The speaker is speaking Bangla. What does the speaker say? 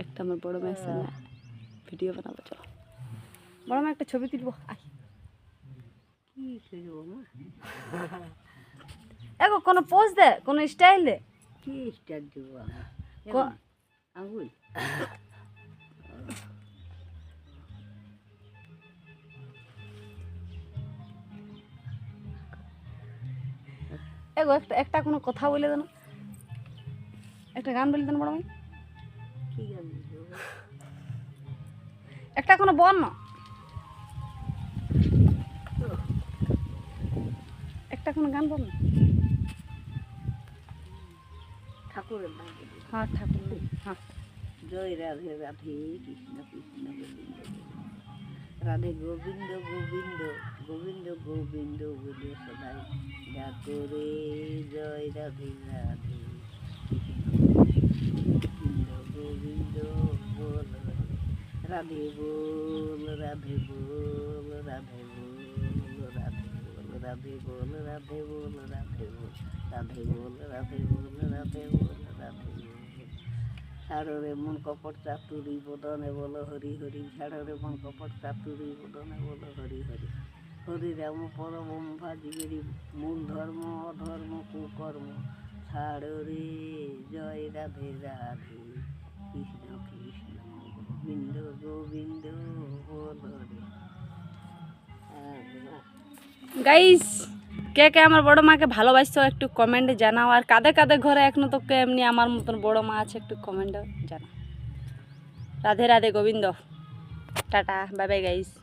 একটা আমার বড় মায়ের সামনে ভিডিও বানাবো, চলো বড় মা একটা ছবি তুলবো। কি করবো মা? এগো কোনো পোজ দে, কোনো স্টাইল দে। কি স্টার দেবো আমার? ক- আঙুল এগো একটা একটা কোনো কথা বলে দেন, একটা গান বলে দেন বড় ভাই, কি গান দেবো? একটা কোনো বল না, একটা কোনো গান বল না। ঠাকুরের নাম বলি। হ্যাঁ ঠাকুর, হ্যাঁ। জয় রাধে রাধে কৃষ্ণ কৃষ্ণ গোবিন্দ রাধে গোবিন্দ গোবিন্দ গোবিন্দ গোবিন্দ বলে সদাই ডাকো রে। জয় রাধে রাধে গোবিন্দ গোবিন্দ বল রে। রাধে বল রাধে বল রাধে বল রাধে বল রাধে বল রাধে বল রাধে বল রাধে বল রাধে বল রাধে বল রাধে বল। ছাড়রে মন কপট চাতুরি বদনে বল হরি হরি। ছাড়রে মন কপট চাতুরি বদনে বল হরি হরি। হরি রাম পরম ভাজিবেরি মূল ধর্ম অধর্ম কুকর্ম। ছাড়রে জয় রাধে রাধে কৃষ্ণ কৃষ্ণ গোবিন্দ গোবিন্দ বল রে। গাইস, কে কে আমার বড় মাকে ভালোবাসছো একটু কমেন্টে জানাও, আর কাদের কাদের ঘরে এখনো তো এমনি আমার মতন বড় মা আছে একটু কমেন্টে জানাও। Radhe Radhe Gobinda, tata, bye bye guys.